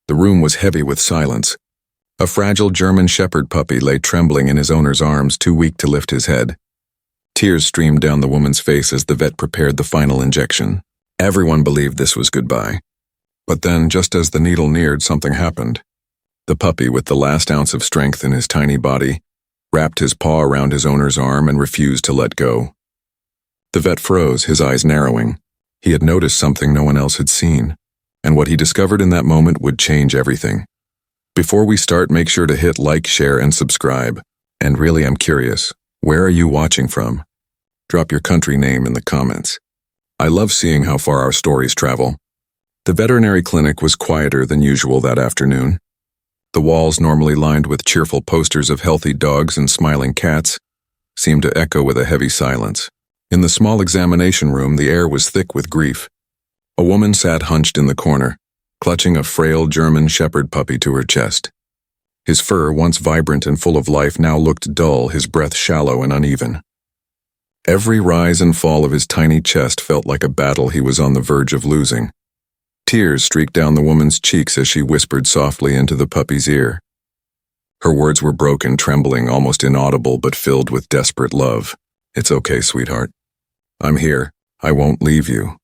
The room was heavy with silence. A fragile German Shepherd puppy lay trembling in his owner's arms, too weak to lift his head. Tears streamed down the woman's face as the vet prepared the final injection. Everyone believed this was goodbye. But then, just as the needle neared, something happened. The puppy, with the last ounce of strength in his tiny body, wrapped his paw around his owner's arm and refused to let go. The vet froze, his eyes narrowing. He had noticed something no one else had seen, and what he discovered in that moment would change everything. Before we start, make sure to hit like, share, and subscribe. And really, I'm curious, where are you watching from? Drop your country name in the comments. I love seeing how far our stories travel. The veterinary clinic was quieter than usual that afternoon. The walls, normally lined with cheerful posters of healthy dogs and smiling cats, seemed to echo with a heavy silence. In the small examination room, the air was thick with grief. A woman sat hunched in the corner, clutching a frail German Shepherd puppy to her chest. His fur, once vibrant and full of life, now looked dull, his breath shallow and uneven. Every rise and fall of his tiny chest felt like a battle he was on the verge of losing. Tears streaked down the woman's cheeks as she whispered softly into the puppy's ear. Her words were broken, trembling, almost inaudible, but filled with desperate love. "It's okay, sweetheart. I'm here. I won't leave you."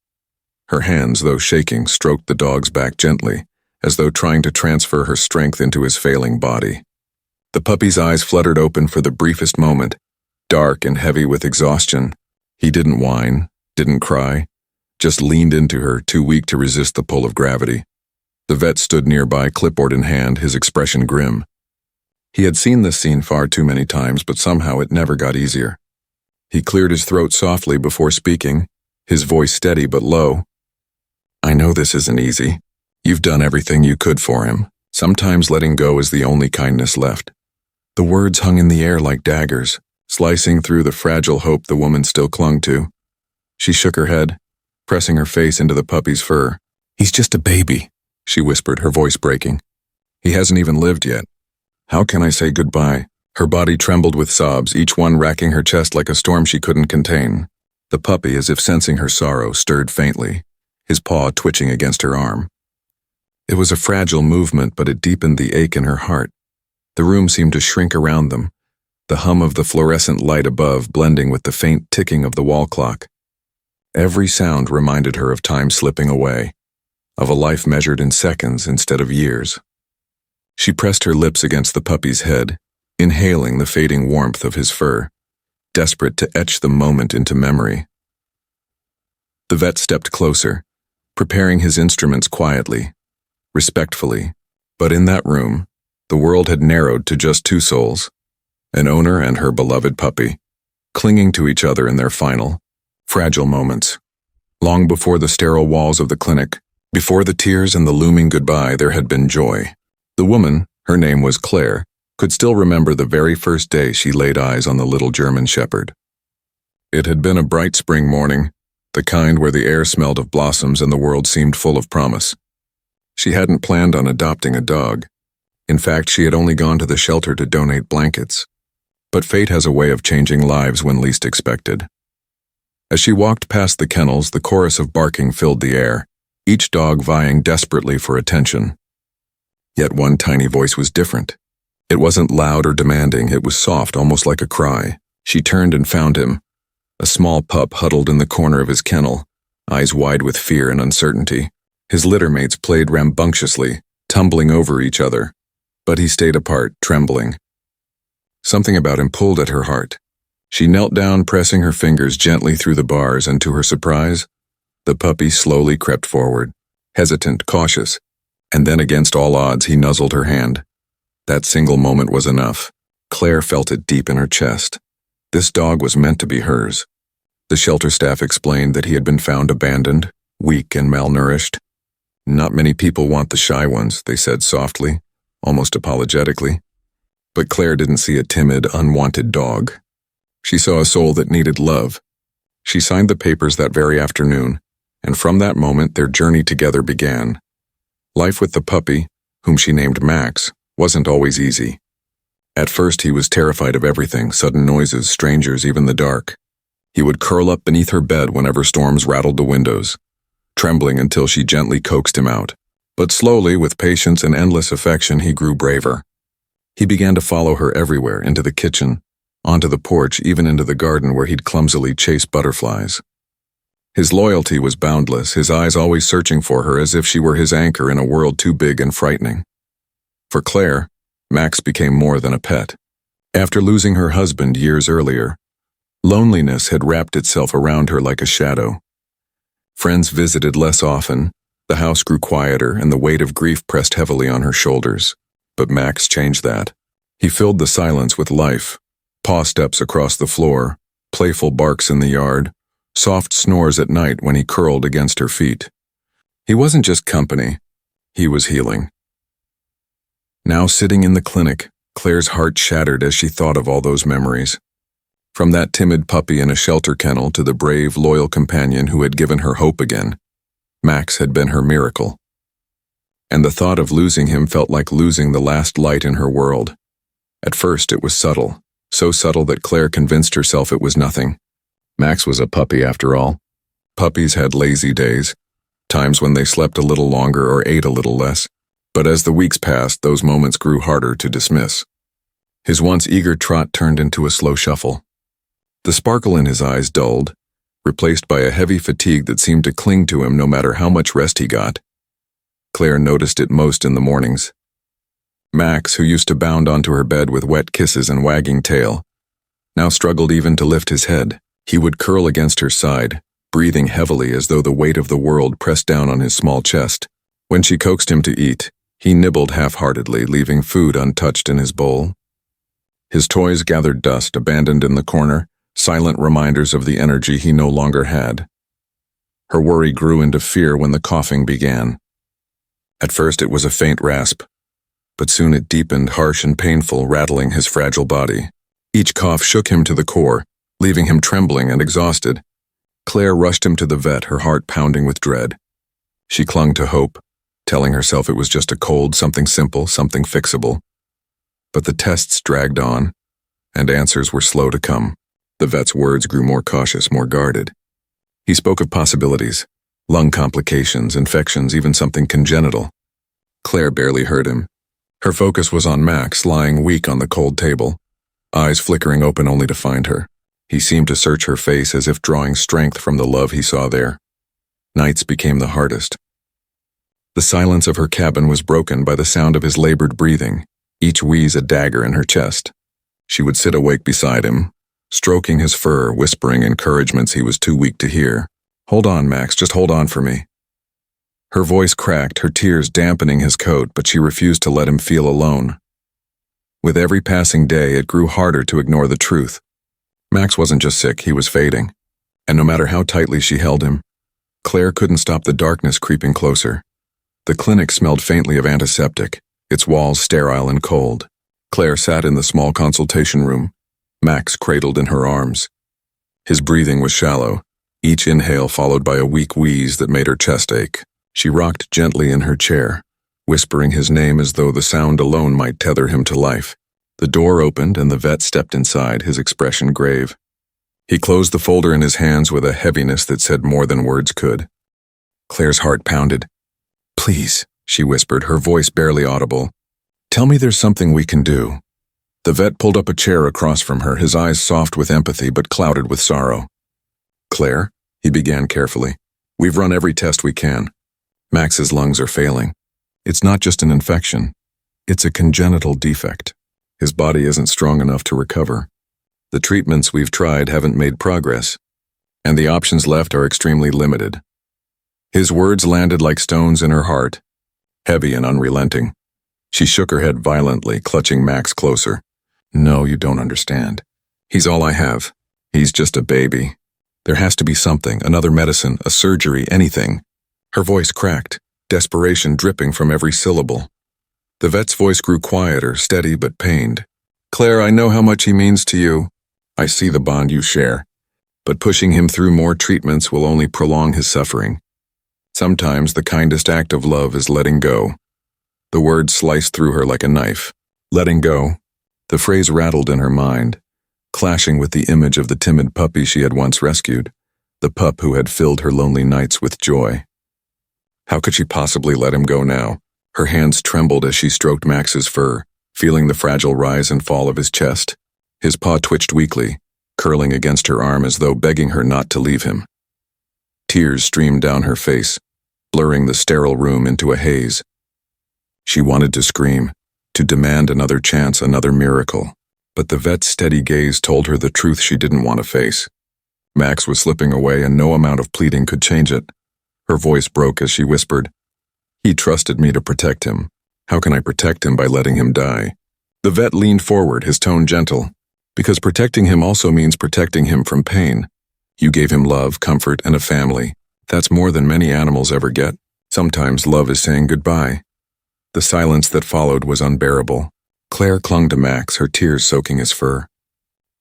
Her hands, though shaking, stroked the dog's back gently, as though trying to transfer her strength into his failing body. The puppy's eyes fluttered open for the briefest moment, dark and heavy with exhaustion. He didn't whine, didn't cry, just leaned into her, too weak to resist the pull of gravity. The vet stood nearby, clipboard in hand, his expression grim. He had seen this scene far too many times, but somehow it never got easier. He cleared his throat softly before speaking, his voice steady but low. "I know this isn't easy. You've done everything you could for him. Sometimes letting go is the only kindness left." The words hung in the air like daggers, slicing through the fragile hope the woman still clung to. She shook her head, pressing her face into the puppy's fur. "He's just a baby," she whispered, her voice breaking. "He hasn't even lived yet. How can I say goodbye?" Her body trembled with sobs, each one racking her chest like a storm she couldn't contain. The puppy, as if sensing her sorrow, stirred faintly, his paw twitching against her arm. It was a fragile movement, but it deepened the ache in her heart. The room seemed to shrink around them, the hum of the fluorescent light above blending with the faint ticking of the wall clock. Every sound reminded her of time slipping away, of a life measured in seconds instead of years. She pressed her lips against the puppy's head, inhaling the fading warmth of his fur, desperate to etch the moment into memory. The vet stepped closer, preparing his instruments quietly, respectfully, but in that room, the world had narrowed to just two souls, an owner and her beloved puppy, clinging to each other in their final, fragile moments. Long before the sterile walls of the clinic, before the tears and the looming goodbye, there had been joy. The woman, her name was Claire, could still remember the very first day she laid eyes on the little German Shepherd. It had been a bright spring morning, the kind where the air smelled of blossoms and the world seemed full of promise. She hadn't planned on adopting a dog. In fact, she had only gone to the shelter to donate blankets. But fate has a way of changing lives when least expected. As she walked past the kennels, the chorus of barking filled the air, each dog vying desperately for attention. Yet one tiny voice was different. It wasn't loud or demanding, it was soft, almost like a cry. She turned and found him, a small pup huddled in the corner of his kennel, eyes wide with fear and uncertainty. His littermates played rambunctiously, tumbling over each other, but he stayed apart, trembling. Something about him pulled at her heart. She knelt down, pressing her fingers gently through the bars, and to her surprise, the puppy slowly crept forward, hesitant, cautious, and then against all odds he nuzzled her hand. That single moment was enough. Claire felt it deep in her chest. This dog was meant to be hers. The shelter staff explained that he had been found abandoned, weak and malnourished. "Not many people want the shy ones," they said softly, almost apologetically. But Claire didn't see a timid, unwanted dog. She saw a soul that needed love. She signed the papers that very afternoon, and from that moment their journey together began. Life with the puppy, whom she named Max, wasn't always easy. At first he was terrified of everything, sudden noises, strangers, even the dark. He would curl up beneath her bed whenever storms rattled the windows, trembling until she gently coaxed him out. But slowly, with patience and endless affection, he grew braver. He began to follow her everywhere, into the kitchen, onto the porch, even into the garden where he'd clumsily chase butterflies. His loyalty was boundless, his eyes always searching for her as if she were his anchor in a world too big and frightening. For Claire, Max became more than a pet. After losing her husband years earlier, loneliness had wrapped itself around her like a shadow. Friends visited less often, the house grew quieter, and the weight of grief pressed heavily on her shoulders. But Max changed that. He filled the silence with life. Paw steps across the floor, playful barks in the yard, soft snores at night when he curled against her feet. He wasn't just company, he was healing. Now sitting in the clinic, Claire's heart shattered as she thought of all those memories. From that timid puppy in a shelter kennel to the brave, loyal companion who had given her hope again, Max had been her miracle. And the thought of losing him felt like losing the last light in her world. At first it was subtle, so subtle that Claire convinced herself it was nothing. Max was a puppy after all. Puppies had lazy days, times when they slept a little longer or ate a little less. But as the weeks passed, those moments grew harder to dismiss. His once eager trot turned into a slow shuffle. The sparkle in his eyes dulled, replaced by a heavy fatigue that seemed to cling to him no matter how much rest he got. Claire noticed it most in the mornings. Max, who used to bound onto her bed with wet kisses and wagging tail, now struggled even to lift his head. He would curl against her side, breathing heavily as though the weight of the world pressed down on his small chest. When she coaxed him to eat, he nibbled half-heartedly, leaving food untouched in his bowl. His toys gathered dust, abandoned in the corner, silent reminders of the energy he no longer had. Her worry grew into fear when the coughing began. At first it was a faint rasp, but soon it deepened, harsh and painful, rattling his fragile body. Each cough shook him to the core, leaving him trembling and exhausted. Claire rushed him to the vet, her heart pounding with dread. She clung to hope, telling herself it was just a cold, something simple, something fixable. But the tests dragged on, and answers were slow to come. The vet's words grew more cautious, more guarded. He spoke of possibilities, lung complications, infections, even something congenital. Claire barely heard him. Her focus was on Max, lying weak on the cold table, eyes flickering open only to find her. He seemed to search her face as if drawing strength from the love he saw there. Nights became the hardest. The silence of her cabin was broken by the sound of his labored breathing, each wheeze a dagger in her chest. She would sit awake beside him, stroking his fur, whispering encouragements he was too weak to hear. "Hold on, Max, just hold on for me." Her voice cracked, her tears dampening his coat, but she refused to let him feel alone. With every passing day, it grew harder to ignore the truth. Max wasn't just sick, he was fading. And no matter how tightly she held him, Claire couldn't stop the darkness creeping closer. The clinic smelled faintly of antiseptic, its walls sterile and cold. Claire sat in the small consultation room, Max cradled in her arms. His breathing was shallow, each inhale followed by a weak wheeze that made her chest ache. She rocked gently in her chair, whispering his name as though the sound alone might tether him to life. The door opened and the vet stepped inside, his expression grave. He closed the folder in his hands with a heaviness that said more than words could. Claire's heart pounded. "Please," she whispered, her voice barely audible. "Tell me there's something we can do." The vet pulled up a chair across from her, his eyes soft with empathy but clouded with sorrow. "Claire," he began carefully, "we've run every test we can. Max's lungs are failing. It's not just an infection. It's a congenital defect. His body isn't strong enough to recover. The treatments we've tried haven't made progress, and the options left are extremely limited." His words landed like stones in her heart, heavy and unrelenting. She shook her head violently, clutching Max closer. "No, you don't understand. He's all I have. He's just a baby. There has to be something, another medicine, a surgery, anything." Her voice cracked, desperation dripping from every syllable. The vet's voice grew quieter, steady but pained. "Claire, I know how much he means to you. I see the bond you share. But pushing him through more treatments will only prolong his suffering. Sometimes the kindest act of love is letting go." The word sliced through her like a knife. Letting go. The phrase rattled in her mind, clashing with the image of the timid puppy she had once rescued, the pup who had filled her lonely nights with joy. How could she possibly let him go now? Her hands trembled as she stroked Max's fur, feeling the fragile rise and fall of his chest. His paw twitched weakly, curling against her arm as though begging her not to leave him. Tears streamed down her face, blurring the sterile room into a haze. She wanted to scream, to demand another chance, another miracle, but the vet's steady gaze told her the truth she didn't want to face. Max was slipping away and no amount of pleading could change it. Her voice broke as she whispered, "He trusted me to protect him. How can I protect him by letting him die?" The vet leaned forward, his tone gentle, "Because protecting him also means protecting him from pain. You gave him love, comfort, and a family. That's more than many animals ever get. Sometimes love is saying goodbye." The silence that followed was unbearable. Claire clung to Max, her tears soaking his fur.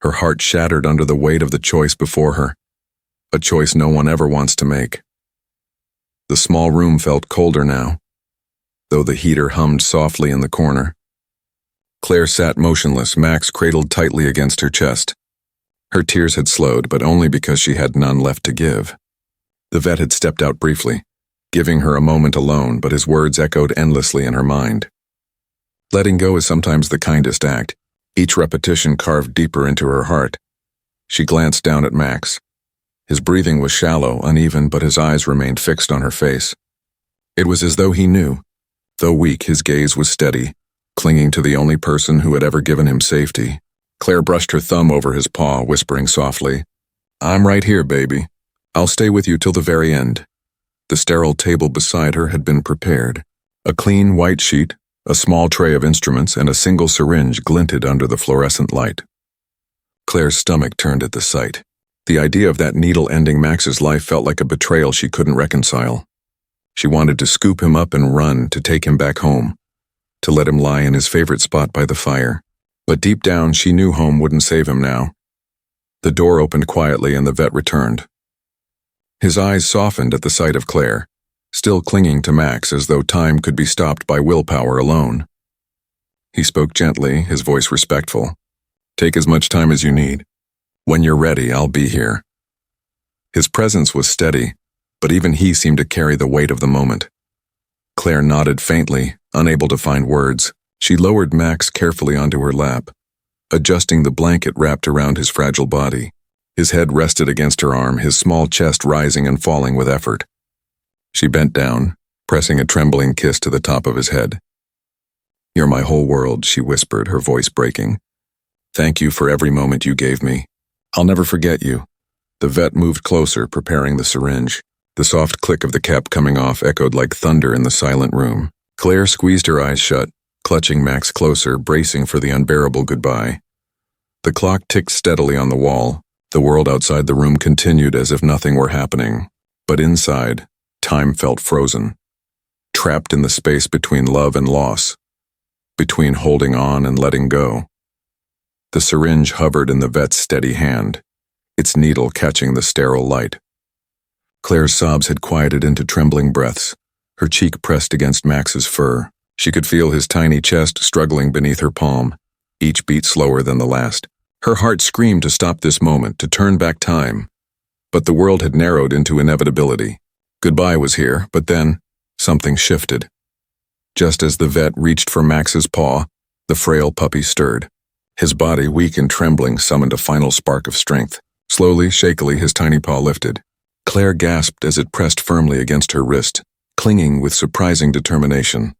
Her heart shattered under the weight of the choice before her, a choice no one ever wants to make. The small room felt colder now, though the heater hummed softly in the corner. Claire sat motionless, Max cradled tightly against her chest. Her tears had slowed, but only because she had none left to give. The vet had stepped out briefly, giving her a moment alone, but his words echoed endlessly in her mind. Letting go is sometimes the kindest act, each repetition carved deeper into her heart. She glanced down at Max. His breathing was shallow, uneven, but his eyes remained fixed on her face. It was as though he knew. Though weak, his gaze was steady, clinging to the only person who had ever given him safety. Claire brushed her thumb over his paw, whispering softly, "I'm right here, baby. I'll stay with you till the very end." The sterile table beside her had been prepared. A clean white sheet, a small tray of instruments, and a single syringe glinted under the fluorescent light. Claire's stomach turned at the sight. The idea of that needle ending Max's life felt like a betrayal she couldn't reconcile. She wanted to scoop him up and run, to take him back home, to let him lie in his favorite spot by the fire. But deep down, she knew home wouldn't save him now. The door opened quietly and the vet returned. His eyes softened at the sight of Claire, still clinging to Max as though time could be stopped by willpower alone. He spoke gently, his voice respectful. "Take as much time as you need. When you're ready, I'll be here." His presence was steady, but even he seemed to carry the weight of the moment. Claire nodded faintly, unable to find words. She lowered Max carefully onto her lap, adjusting the blanket wrapped around his fragile body. His head rested against her arm, his small chest rising and falling with effort. She bent down, pressing a trembling kiss to the top of his head. "You're my whole world," she whispered, her voice breaking. "Thank you for every moment you gave me. I'll never forget you." The vet moved closer, preparing the syringe. The soft click of the cap coming off echoed like thunder in the silent room. Claire squeezed her eyes shut, clutching Max closer, bracing for the unbearable goodbye. The clock ticked steadily on the wall. The world outside the room continued as if nothing were happening. But inside, time felt frozen, trapped in the space between love and loss, between holding on and letting go. The syringe hovered in the vet's steady hand, its needle catching the sterile light. Claire's sobs had quieted into trembling breaths, her cheek pressed against Max's fur. She could feel his tiny chest struggling beneath her palm, each beat slower than the last. Her heart screamed to stop this moment, to turn back time. But the world had narrowed into inevitability. Goodbye was here, but then, something shifted. Just as the vet reached for Max's paw, the frail puppy stirred. His body, weak and trembling, summoned a final spark of strength. Slowly, shakily, his tiny paw lifted. Claire gasped as it pressed firmly against her wrist, clinging with surprising determination.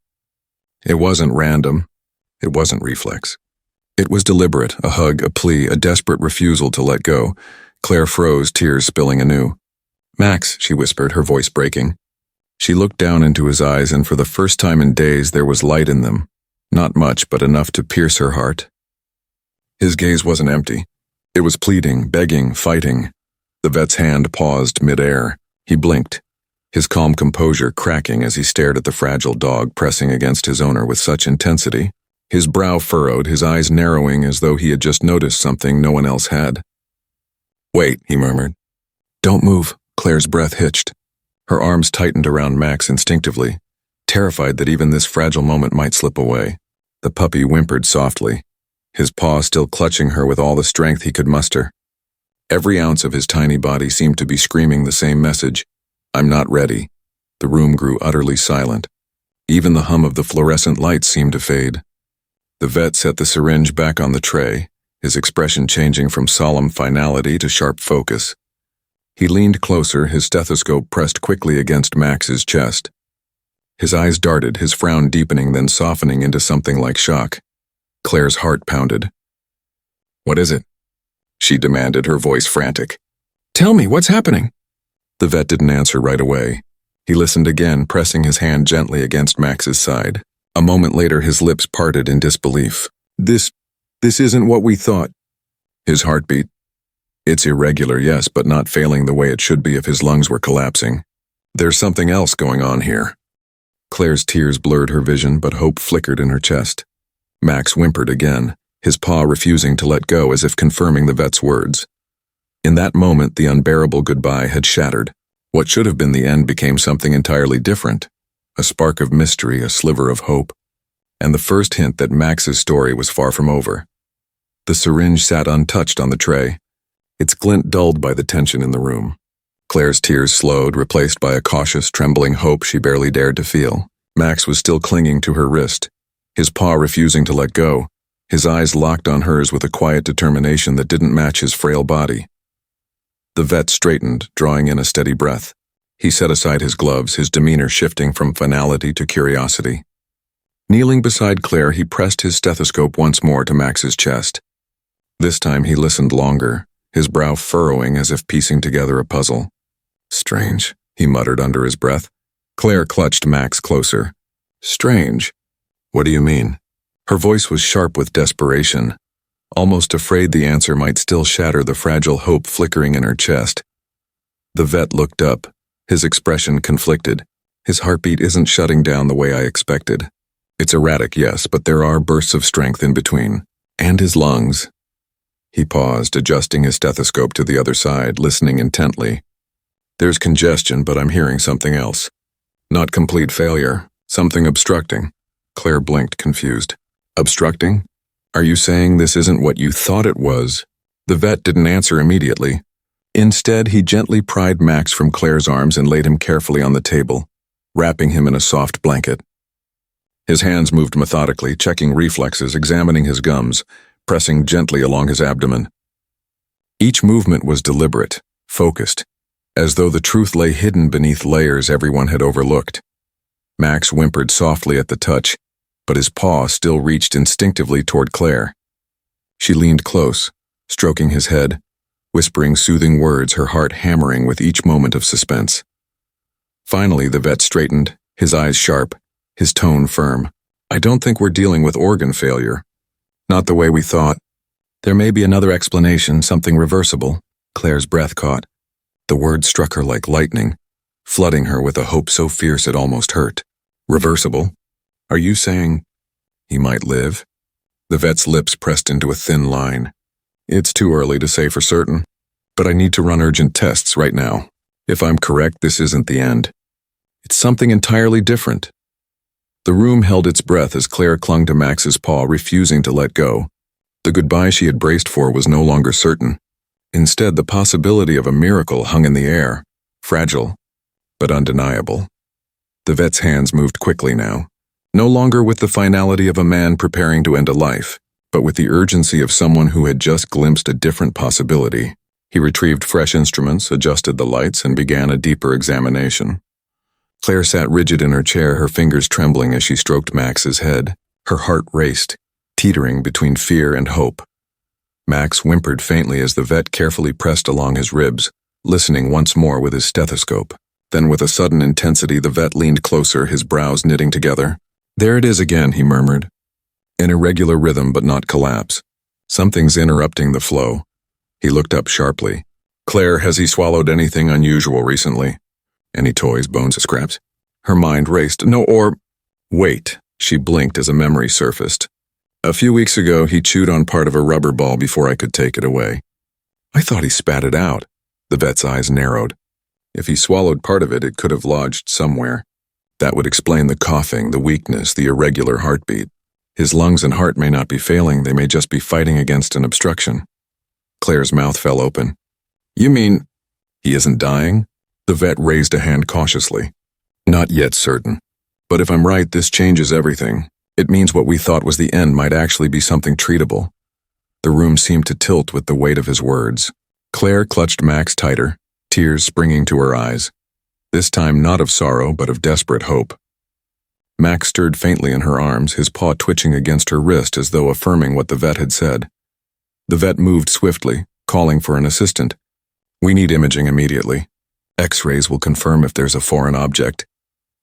It wasn't random. It wasn't reflex. It was deliberate, a hug, a plea, a desperate refusal to let go. Claire froze, tears spilling anew. "Max," she whispered, her voice breaking. She looked down into his eyes, and for the first time in days there was light in them. Not much, but enough to pierce her heart. His gaze wasn't empty. It was pleading, begging, fighting. The vet's hand paused mid-air. He blinked, his calm composure cracking as he stared at the fragile dog pressing against his owner with such intensity. His brow furrowed, his eyes narrowing as though he had just noticed something no one else had. "Wait," he murmured. "Don't move." Claire's breath hitched. Her arms tightened around Max instinctively, terrified that even this fragile moment might slip away. The puppy whimpered softly, his paw still clutching her with all the strength he could muster. Every ounce of his tiny body seemed to be screaming the same message: "I'm not ready." The room grew utterly silent. Even the hum of the fluorescent lights seemed to fade. The vet set the syringe back on the tray, his expression changing from solemn finality to sharp focus. He leaned closer, his stethoscope pressed quickly against Max's chest. His eyes darted, his frown deepening, then softening into something like shock. Claire's heart pounded. "What is it?" she demanded, her voice frantic. "Tell me, what's happening?" The vet didn't answer right away. He listened again, pressing his hand gently against Max's side. A moment later, his lips parted in disbelief. This isn't what we thought." His heartbeat. It's irregular, yes, but not failing the way it should be if his lungs were collapsing. There's something else going on here. Claire's tears blurred her vision, but hope flickered in her chest. Max whimpered again, his paw refusing to let go as if confirming the vet's words. In that moment, the unbearable goodbye had shattered. What should have been the end became something entirely different. A spark of mystery, a sliver of hope, and the first hint that Max's story was far from over. The syringe sat untouched on the tray, its glint dulled by the tension in the room. Claire's tears slowed, replaced by a cautious, trembling hope she barely dared to feel. Max was still clinging to her wrist, his paw refusing to let go, his eyes locked on hers with a quiet determination that didn't match his frail body. The vet straightened, drawing in a steady breath. He set aside his gloves, his demeanor shifting from finality to curiosity. Kneeling beside Claire, he pressed his stethoscope once more to Max's chest. This time he listened longer, his brow furrowing as if piecing together a puzzle. "Strange," he muttered under his breath. Claire clutched Max closer. "Strange? What do you mean?" Her voice was sharp with desperation, almost afraid the answer might still shatter the fragile hope flickering in her chest. The vet looked up, his expression conflicted. "His heartbeat isn't shutting down the way I expected. It's erratic, yes, but there are bursts of strength in between. And his lungs." He paused, adjusting his stethoscope to the other side, listening intently. "There's congestion, but I'm hearing something else. Not complete failure, something obstructing." Claire blinked, confused. "Obstructing? Are you saying this isn't what you thought it was?" The vet didn't answer immediately. Instead, he gently pried Max from Claire's arms and laid him carefully on the table, wrapping him in a soft blanket. His hands moved methodically, checking reflexes, examining his gums, pressing gently along his abdomen. Each movement was deliberate, focused, as though the truth lay hidden beneath layers everyone had overlooked. Max whimpered softly at the touch, but his paw still reached instinctively toward Claire. She leaned close, stroking his head, whispering soothing words, her heart hammering with each moment of suspense. Finally, the vet straightened, his eyes sharp, his tone firm. "I don't think we're dealing with organ failure. Not the way we thought. There may be another explanation, something reversible." Claire's breath caught. The word struck her like lightning, flooding her with a hope so fierce it almost hurt. "Reversible? Are you saying he might live?" The vet's lips pressed into a thin line. "It's too early to say for certain, but I need to run urgent tests right now. If I'm correct, this isn't the end. It's something entirely different." The room held its breath as Claire clung to Max's paw, refusing to let go. The goodbye she had braced for was no longer certain. Instead, the possibility of a miracle hung in the air, fragile, but undeniable. The vet's hands moved quickly now, no longer with the finality of a man preparing to end a life, but with the urgency of someone who had just glimpsed a different possibility. He retrieved fresh instruments, adjusted the lights, and began a deeper examination. Claire sat rigid in her chair, her fingers trembling as she stroked Max's head. Her heart raced, teetering between fear and hope. Max whimpered faintly as the vet carefully pressed along his ribs, listening once more with his stethoscope. Then with a sudden intensity, the vet leaned closer, his brows knitting together. "There it is again," he murmured. An irregular rhythm, but not collapse. "Something's interrupting the flow." He looked up sharply. "Claire, has he swallowed anything unusual recently? Any toys, bones, scraps?" Her mind raced. "No, or—" "Wait," she blinked as a memory surfaced. "A few weeks ago, he chewed on part of a rubber ball before I could take it away." "I thought he spat it out." The vet's eyes narrowed. If he swallowed part of it, it could have lodged somewhere. That would explain the coughing, the weakness, the irregular heartbeat. His lungs and heart may not be failing, they may just be fighting against an obstruction. Claire's mouth fell open. "You mean he isn't dying?" The vet raised a hand cautiously. Not yet certain. But if I'm right, this changes everything. It means what we thought was the end might actually be something treatable. The room seemed to tilt with the weight of his words. Claire clutched Max tighter, tears springing to her eyes. This time not of sorrow, but of desperate hope. Max stirred faintly in her arms, his paw twitching against her wrist as though affirming what the vet had said. The vet moved swiftly, calling for an assistant. We need imaging immediately. X-rays will confirm if there's a foreign object.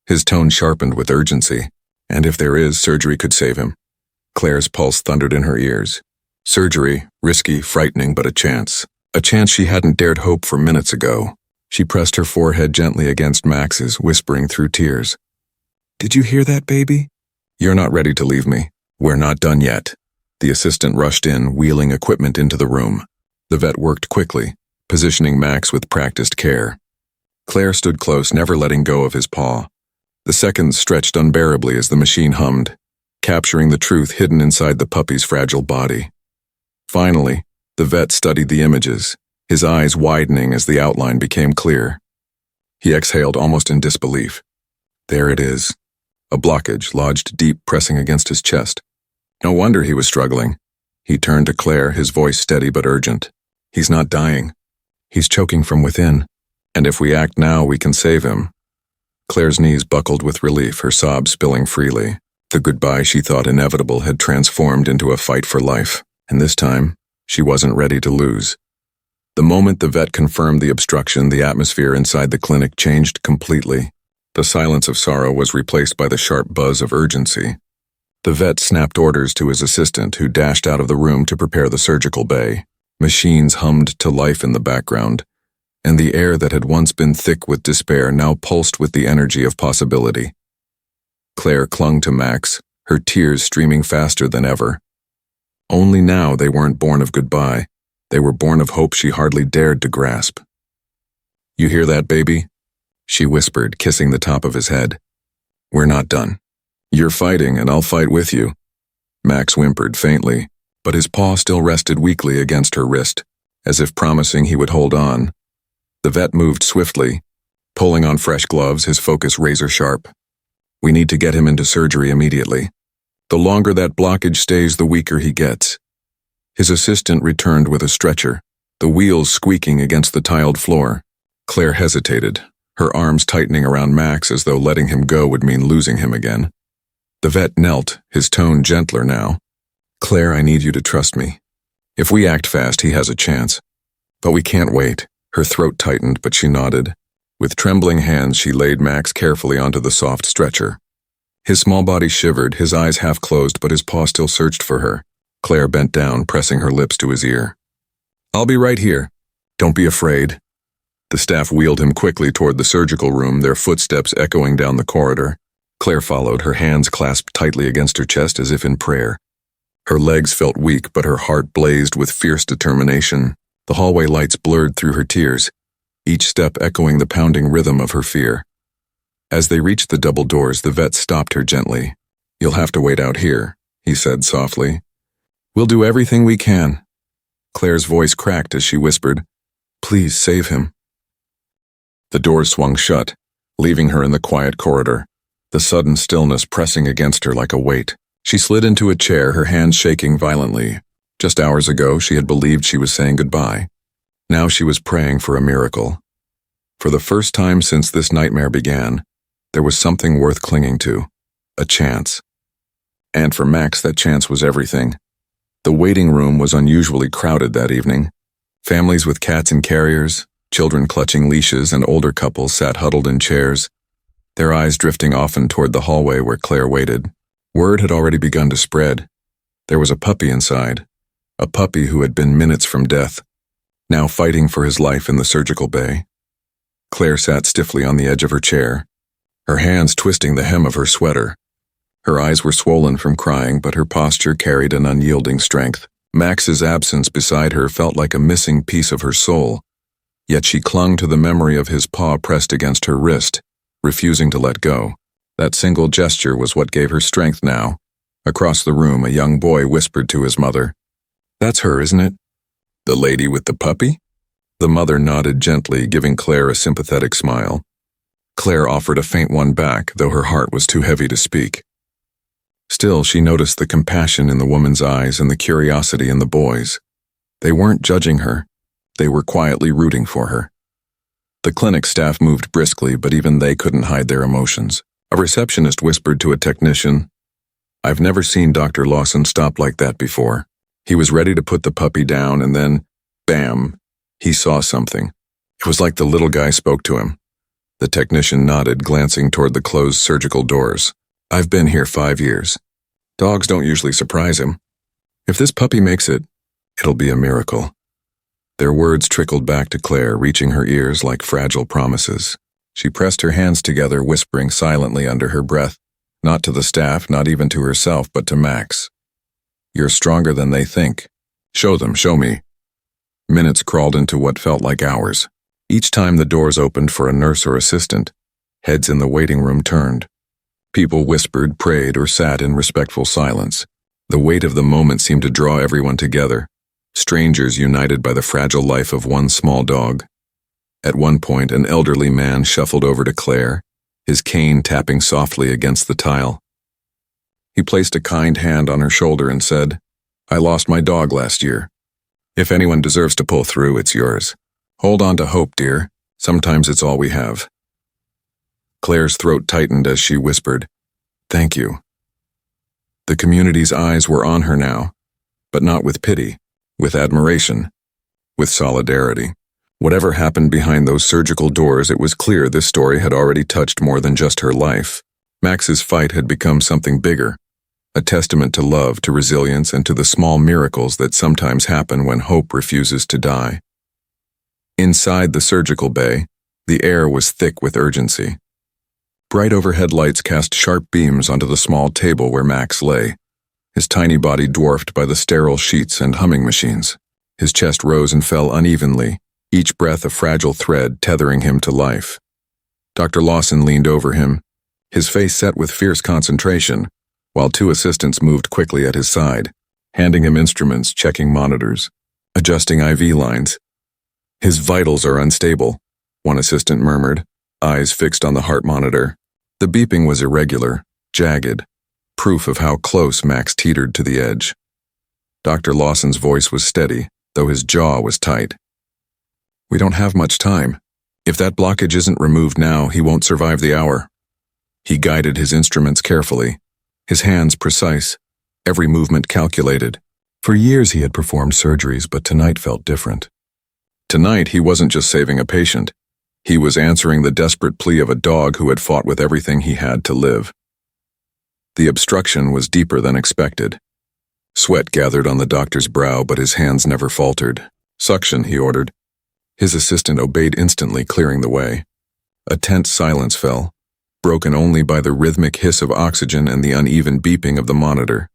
His tone sharpened with urgency. And if there is, surgery could save him. Claire's pulse thundered in her ears. Surgery, risky, frightening, but a chance. A chance she hadn't dared hope for minutes ago. She pressed her forehead gently against Max's, whispering through tears. Did you hear that, baby? You're not ready to leave me. We're not done yet. The assistant rushed in, wheeling equipment into the room. The vet worked quickly, positioning Max with practiced care. Claire stood close, never letting go of his paw. The seconds stretched unbearably as the machine hummed, capturing the truth hidden inside the puppy's fragile body. Finally, the vet studied the images, his eyes widening as the outline became clear. He exhaled almost in disbelief. There it is. A blockage lodged deep, pressing against his chest. No wonder he was struggling. He turned to Claire, his voice steady but urgent. He's not dying. He's choking from within. And if we act now, we can save him. Claire's knees buckled with relief, her sobs spilling freely. The goodbye she thought inevitable had transformed into a fight for life, and this time, she wasn't ready to lose. The moment the vet confirmed the obstruction, the atmosphere inside the clinic changed completely. The silence of sorrow was replaced by the sharp buzz of urgency. The vet snapped orders to his assistant, who dashed out of the room to prepare the surgical bay. Machines hummed to life in the background, and the air that had once been thick with despair now pulsed with the energy of possibility. Claire clung to Max, her tears streaming faster than ever. Only now they weren't born of goodbye. They were born of hope she hardly dared to grasp. You hear that, baby? She whispered, kissing the top of his head. We're not done. You're fighting, and I'll fight with you. Max whimpered faintly, but his paw still rested weakly against her wrist, as if promising he would hold on. The vet moved swiftly, pulling on fresh gloves, his focus razor-sharp. We need to get him into surgery immediately. The longer that blockage stays, the weaker he gets. His assistant returned with a stretcher, the wheels squeaking against the tiled floor. Claire hesitated, her arms tightening around Max as though letting him go would mean losing him again. The vet knelt, his tone gentler now. Claire, I need you to trust me. If we act fast, he has a chance. But we can't wait. Her throat tightened, but she nodded. With trembling hands, she laid Max carefully onto the soft stretcher. His small body shivered, his eyes half closed, but his paw still searched for her. Claire bent down, pressing her lips to his ear. I'll be right here. Don't be afraid. The staff wheeled him quickly toward the surgical room, their footsteps echoing down the corridor. Claire followed, her hands clasped tightly against her chest as if in prayer. Her legs felt weak, but her heart blazed with fierce determination. The hallway lights blurred through her tears, each step echoing the pounding rhythm of her fear. As they reached the double doors, the vet stopped her gently. You'll have to wait out here, he said softly. We'll do everything we can. Claire's voice cracked as she whispered, Please save him. The doors swung shut, leaving her in the quiet corridor, the sudden stillness pressing against her like a weight. She slid into a chair, her hands shaking violently. Just hours ago, she had believed she was saying goodbye. Now she was praying for a miracle. For the first time since this nightmare began, there was something worth clinging to, a chance. And for Max, that chance was everything. The waiting room was unusually crowded that evening. Families with cats in carriers, children clutching leashes, and older couples sat huddled in chairs, their eyes drifting often toward the hallway where Claire waited. Word had already begun to spread. There was a puppy inside, a puppy who had been minutes from death, now fighting for his life in the surgical bay. Claire sat stiffly on the edge of her chair, her hands twisting the hem of her sweater. Her eyes were swollen from crying, but her posture carried an unyielding strength. Max's absence beside her felt like a missing piece of her soul, yet she clung to the memory of his paw pressed against her wrist, refusing to let go. That single gesture was what gave her strength now. Across the room, a young boy whispered to his mother, That's her, isn't it? The lady with the puppy? The mother nodded gently, giving Claire a sympathetic smile. Claire offered a faint one back, though her heart was too heavy to speak. Still, she noticed the compassion in the woman's eyes and the curiosity in the boy's. They weren't judging her. They were quietly rooting for her. The clinic staff moved briskly, but even they couldn't hide their emotions. A receptionist whispered to a technician, "I've never seen Dr. Lawson stop like that before." He was ready to put the puppy down, and then, bam, he saw something. It was like the little guy spoke to him. The technician nodded, glancing toward the closed surgical doors. "I've been here 5 years. Dogs don't usually surprise him. If this puppy makes it, it'll be a miracle." Their words trickled back to Claire, reaching her ears like fragile promises. She pressed her hands together, whispering silently under her breath, not to the staff, not even to herself, but to Max. "You're stronger than they think. Show them, show me." Minutes crawled into what felt like hours. Each time the doors opened for a nurse or assistant, heads in the waiting room turned. People whispered, prayed, or sat in respectful silence. The weight of the moment seemed to draw everyone together, strangers united by the fragile life of one small dog. At one point, an elderly man shuffled over to Claire, his cane tapping softly against the tile. He placed a kind hand on her shoulder and said, "I lost my dog last year. If anyone deserves to pull through, it's yours. Hold on to hope, dear. Sometimes it's all we have." Claire's throat tightened as she whispered, "Thank you." The community's eyes were on her now, but not with pity, with admiration, with solidarity. Whatever happened behind those surgical doors, it was clear this story had already touched more than just her life. Max's fight had become something bigger, a testament to love, to resilience, and to the small miracles that sometimes happen when hope refuses to die. Inside the surgical bay, the air was thick with urgency. Bright overhead lights cast sharp beams onto the small table where Max lay, his tiny body dwarfed by the sterile sheets and humming machines. His chest rose and fell unevenly, each breath a fragile thread tethering him to life. Dr. Lawson leaned over him, his face set with fierce concentration, while 2 assistants moved quickly at his side, handing him instruments, checking monitors, adjusting IV lines. "His vitals are unstable," one assistant murmured, eyes fixed on the heart monitor. The beeping was irregular, jagged, proof of how close Max teetered to the edge. Dr. Lawson's voice was steady, though his jaw was tight. "We don't have much time. If that blockage isn't removed now, he won't survive the hour." He guided his instruments carefully, his hands precise, every movement calculated. For years he had performed surgeries, but tonight felt different. Tonight he wasn't just saving a patient. He was answering the desperate plea of a dog who had fought with everything he had to live. The obstruction was deeper than expected. Sweat gathered on the doctor's brow, but his hands never faltered. "Suction," he ordered. His assistant obeyed instantly, clearing the way. A tense silence fell, broken only by the rhythmic hiss of oxygen and the uneven beeping of the monitor.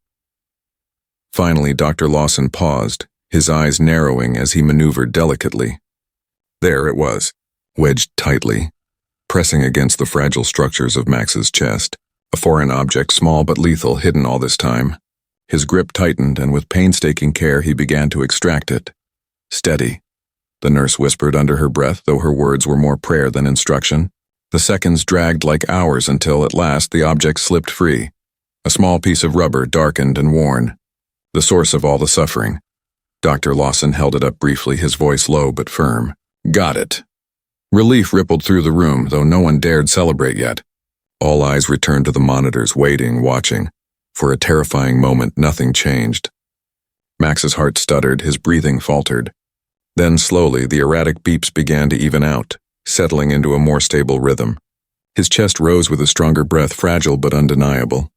Finally, Dr. Lawson paused, his eyes narrowing as he maneuvered delicately. There it was, wedged tightly, pressing against the fragile structures of Max's chest, a foreign object, small but lethal, hidden all this time. His grip tightened, and with painstaking care he began to extract it. "Steady," the nurse whispered under her breath, though her words were more prayer than instruction. The seconds dragged like hours until, at last, the object slipped free. A small piece of rubber, darkened and worn. The source of all the suffering. Dr. Lawson held it up briefly, his voice low but firm. "Got it." Relief rippled through the room, though no one dared celebrate yet. All eyes returned to the monitors, waiting, watching. For a terrifying moment, nothing changed. Max's heart stuttered, his breathing faltered. Then slowly, the erratic beeps began to even out, settling into a more stable rhythm. His chest rose with a stronger breath, fragile but undeniable.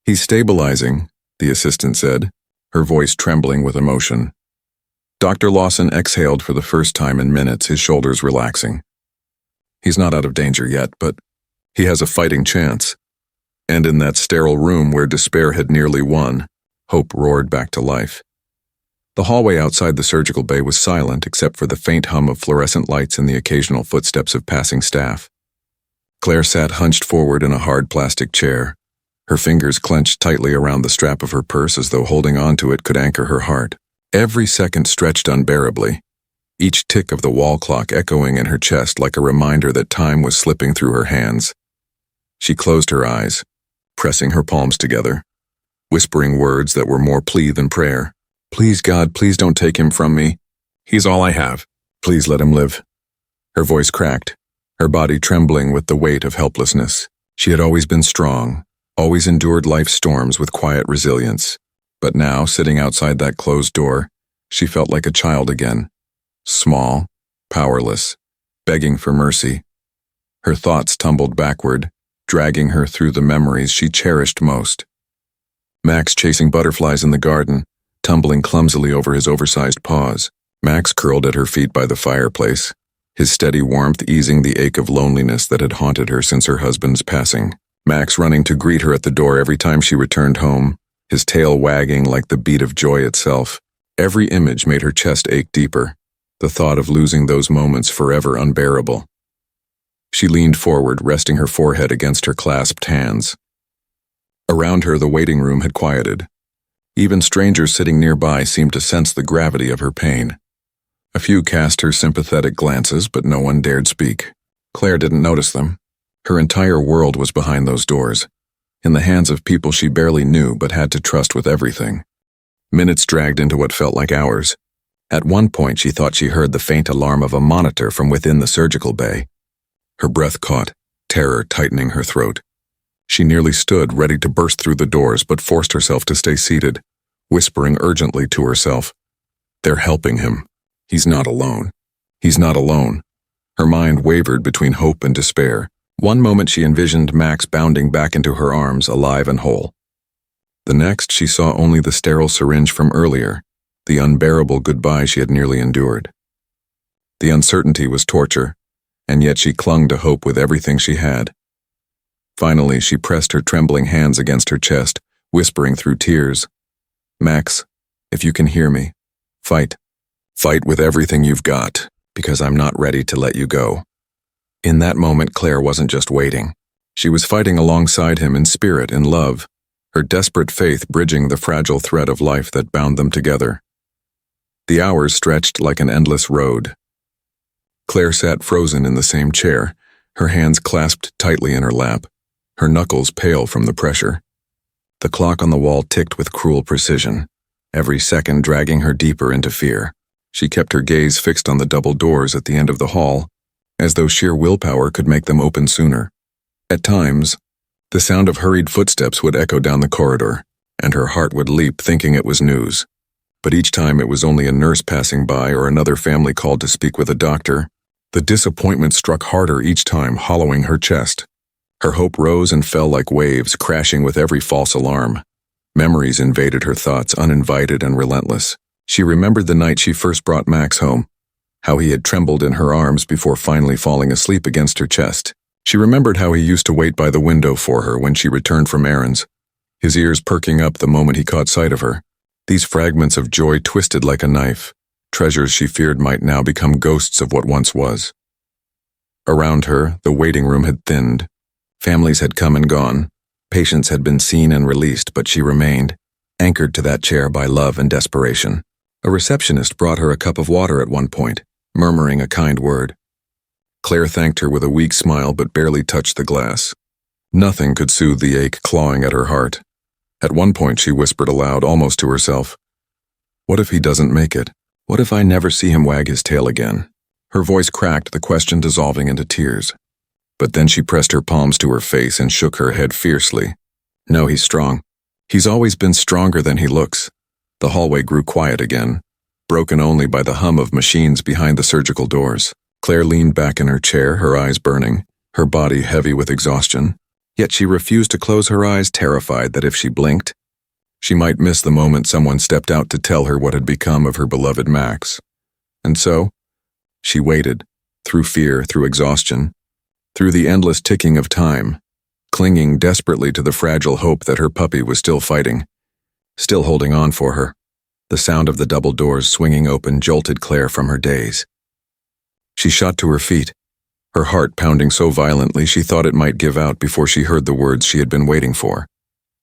"He's stabilizing," the assistant said, her voice trembling with emotion. Dr. Lawson exhaled for the first time in minutes, his shoulders relaxing. "He's not out of danger yet, but he has a fighting chance." And in that sterile room where despair had nearly won, hope roared back to life. The hallway outside the surgical bay was silent except for the faint hum of fluorescent lights and the occasional footsteps of passing staff. Claire sat hunched forward in a hard plastic chair, her fingers clenched tightly around the strap of her purse as though holding on to it could anchor her heart. Every second stretched unbearably. each tick of the wall clock echoing in her chest like a reminder that time was slipping through her hands. She closed her eyes, pressing her palms together, whispering words that were more plea than prayer. "Please, God, please don't take him from me. He's all I have. Please let him live." Her voice cracked, her body trembling with the weight of helplessness. She had always been strong, always endured life's storms with quiet resilience. But now, sitting outside that closed door, she felt like a child again. Small, powerless, begging for mercy. Her thoughts tumbled backward, dragging her through the memories she cherished most. Max chasing butterflies in the garden, tumbling clumsily over his oversized paws. Max curled at her feet by the fireplace, his steady warmth easing the ache of loneliness that had haunted her since her husband's passing. Max running to greet her at the door every time she returned home, his tail wagging like the beat of joy itself. Every image made her chest ache deeper, the thought of losing those moments forever unbearable. She leaned forward, resting her forehead against her clasped hands. Around her, the waiting room had quieted. Even strangers sitting nearby seemed to sense the gravity of her pain. A few cast her sympathetic glances, but no one dared speak. Claire didn't notice them. Her entire world was behind those doors, in the hands of people she barely knew but had to trust with everything. Minutes dragged into what felt like hours. At one point, she thought she heard the faint alarm of a monitor from within the surgical bay. Her breath caught, terror tightening her throat. She nearly stood, ready to burst through the doors, but forced herself to stay seated, whispering urgently to herself, "They're helping him. He's not alone. He's not alone." Her mind wavered between hope and despair. One moment she envisioned Max bounding back into her arms, alive and whole. The next, she saw only the sterile syringe from earlier, the unbearable goodbye she had nearly endured. The uncertainty was torture, and yet she clung to hope with everything she had. Finally, she pressed her trembling hands against her chest, whispering through tears, "Max, if you can hear me, fight. Fight with everything you've got, because I'm not ready to let you go." In that moment, Claire wasn't just waiting. She was fighting alongside him in spirit, in love, her desperate faith bridging the fragile thread of life that bound them together. The hours stretched like an endless road. Claire sat frozen in the same chair, her hands clasped tightly in her lap, her knuckles pale from the pressure. The clock on the wall ticked with cruel precision, every second dragging her deeper into fear. She kept her gaze fixed on the double doors at the end of the hall, as though sheer willpower could make them open sooner. At times, the sound of hurried footsteps would echo down the corridor, and her heart would leap thinking it was news. But each time it was only a nurse passing by or another family called to speak with a doctor. The disappointment struck harder each time, hollowing her chest. Her hope rose and fell like waves, crashing with every false alarm. Memories invaded her thoughts, uninvited and relentless. She remembered the night she first brought Max home, how he had trembled in her arms before finally falling asleep against her chest. She remembered how he used to wait by the window for her when she returned from errands, his ears perking up the moment he caught sight of her. These fragments of joy twisted like a knife, treasures she feared might now become ghosts of what once was. Around her, the waiting room had thinned. Families had come and gone. Patients had been seen and released, but she remained, anchored to that chair by love and desperation. A receptionist brought her a cup of water at one point, murmuring a kind word. Claire thanked her with a weak smile but barely touched the glass. Nothing could soothe the ache clawing at her heart. At one point she whispered aloud, almost to herself, "What if he doesn't make it? What if I never see him wag his tail again?" Her voice cracked, the question dissolving into tears. But then she pressed her palms to her face and shook her head fiercely. "No, he's strong. He's always been stronger than he looks." The hallway grew quiet again, broken only by the hum of machines behind the surgical doors. Claire leaned back in her chair, her eyes burning, her body heavy with exhaustion. Yet she refused to close her eyes, terrified that if she blinked, she might miss the moment someone stepped out to tell her what had become of her beloved Max. And so, she waited, through fear, through exhaustion, through the endless ticking of time, clinging desperately to the fragile hope that her puppy was still fighting, still holding on for her. The sound of the double doors swinging open jolted Claire from her daze. She shot to her feet, her heart pounding so violently she thought it might give out before she heard the words she had been waiting for.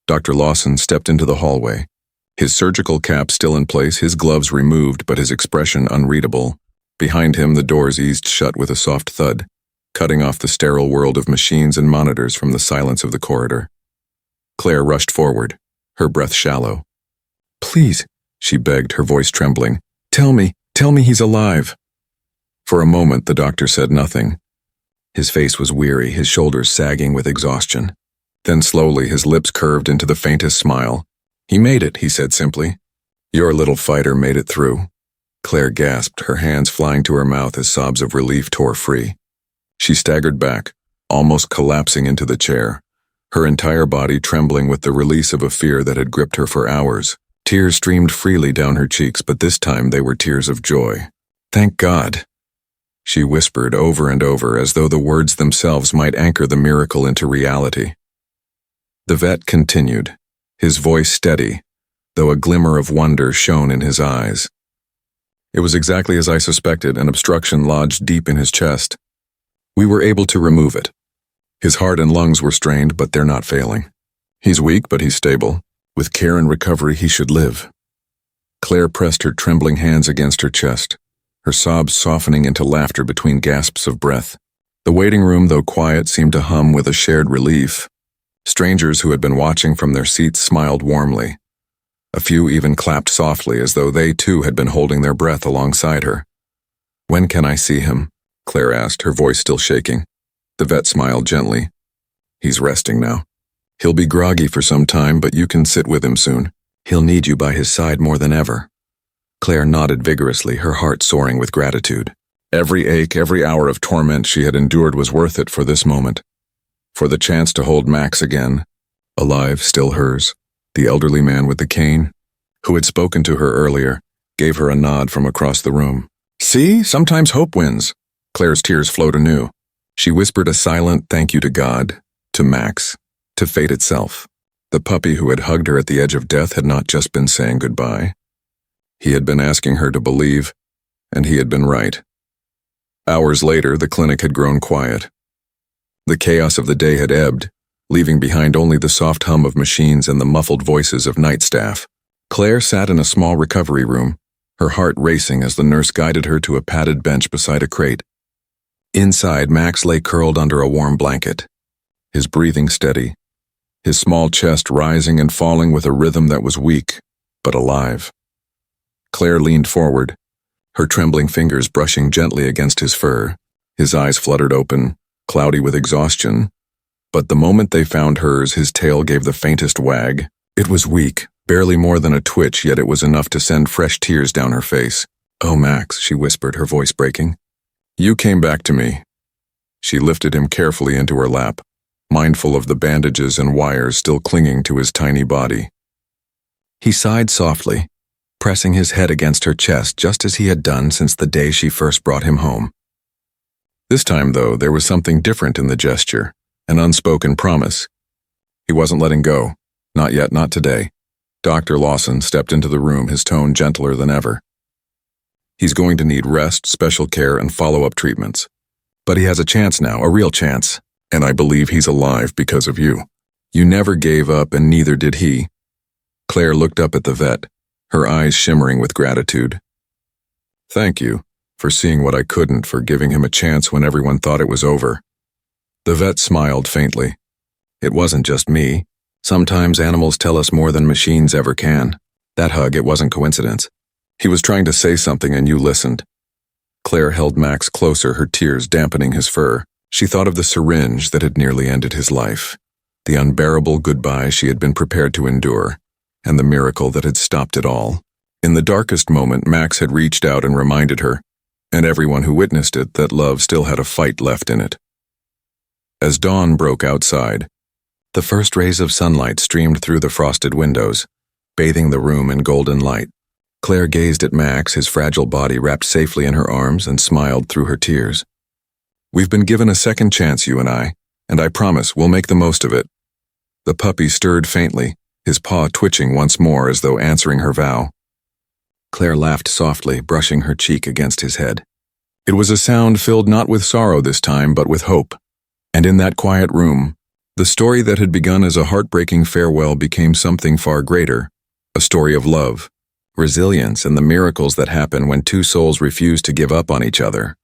Dr. Lawson stepped into the hallway, his surgical cap still in place, his gloves removed but his expression unreadable. Behind him, the doors eased shut with a soft thud, cutting off the sterile world of machines and monitors from the silence of the corridor. Claire rushed forward, her breath shallow. "Please," she begged, her voice trembling. Tell me he's alive." For a moment, the doctor said nothing. His face was weary, his shoulders sagging with exhaustion. Then slowly, his lips curved into the faintest smile. "He made it," he said simply. "Your little fighter made it through." Claire gasped, her hands flying to her mouth as sobs of relief tore free. She staggered back, almost collapsing into the chair, her entire body trembling with the release of a fear that had gripped her for hours. Tears streamed freely down her cheeks, but this time they were tears of joy. "Thank God," she whispered over and over, as though the words themselves might anchor the miracle into reality. The vet continued, his voice steady, though a glimmer of wonder shone in his eyes. "It was exactly as I suspected, an obstruction lodged deep in his chest. We were able to remove it. His heart and lungs were strained, but they're not failing. He's weak, but he's stable. With care and recovery, he should live." Claire pressed her trembling hands against her chest, her sobs softening into laughter between gasps of breath. The waiting room, though quiet, seemed to hum with a shared relief. Strangers who had been watching from their seats smiled warmly. A few even clapped softly, as though they too had been holding their breath alongside her. "When can I see him?" Claire asked, her voice still shaking. The vet smiled gently. "He's resting now. He'll be groggy for some time, but you can sit with him soon. He'll need you by his side more than ever." Claire nodded vigorously, her heart soaring with gratitude. Every ache, every hour of torment she had endured was worth it for this moment. For the chance to hold Max again, alive, still hers. The elderly man with the cane, who had spoken to her earlier, gave her a nod from across the room. "See, sometimes hope wins." Claire's tears flowed anew. She whispered a silent thank you to God, to Max, to fate itself. The puppy who had hugged her at the edge of death had not just been saying goodbye. He had been asking her to believe, and he had been right. Hours later, the clinic had grown quiet. The chaos of the day had ebbed, leaving behind only the soft hum of machines and the muffled voices of night staff. Claire sat in a small recovery room, her heart racing as the nurse guided her to a padded bench beside a crate. Inside, Max lay curled under a warm blanket, his breathing steady, his small chest rising and falling with a rhythm that was weak, but alive. Claire leaned forward, her trembling fingers brushing gently against his fur. His eyes fluttered open, cloudy with exhaustion, but the moment they found hers, his tail gave the faintest wag. It was weak, barely more than a twitch, yet it was enough to send fresh tears down her face. "Oh, Max," she whispered, her voice breaking. "You came back to me." She lifted him carefully into her lap, mindful of the bandages and wires still clinging to his tiny body. He sighed softly, pressing his head against her chest just as he had done since the day she first brought him home. This time, though, there was something different in the gesture, an unspoken promise. He wasn't letting go. Not yet, not today. Dr. Lawson stepped into the room, his tone gentler than ever. "He's going to need rest, special care, and follow-up treatments. But he has a chance now, a real chance, and I believe he's alive because of you. You never gave up, and neither did he." Claire looked up at the vet, her eyes shimmering with gratitude. "Thank you for seeing what I couldn't, for giving him a chance when everyone thought it was over." The vet smiled faintly. "It wasn't just me. Sometimes animals tell us more than machines ever can. That hug, it wasn't coincidence. He was trying to say something and you listened." Claire held Max closer, her tears dampening his fur. She thought of the syringe that had nearly ended his life, the unbearable goodbye she had been prepared to endure, and the miracle that had stopped it all. In the darkest moment, Max had reached out and reminded her, and everyone who witnessed it, that love still had a fight left in it. As dawn broke outside, the first rays of sunlight streamed through the frosted windows, bathing the room in golden light. Claire gazed at Max, his fragile body wrapped safely in her arms, and smiled through her tears. "We've been given a second chance, you and I promise we'll make the most of it." The puppy stirred faintly, his paw twitching once more as though answering her vow. Claire laughed softly, brushing her cheek against his head. It was a sound filled not with sorrow this time, but with hope. And in that quiet room, the story that had begun as a heartbreaking farewell became something far greater, a story of love, resilience, and the miracles that happen when two souls refuse to give up on each other.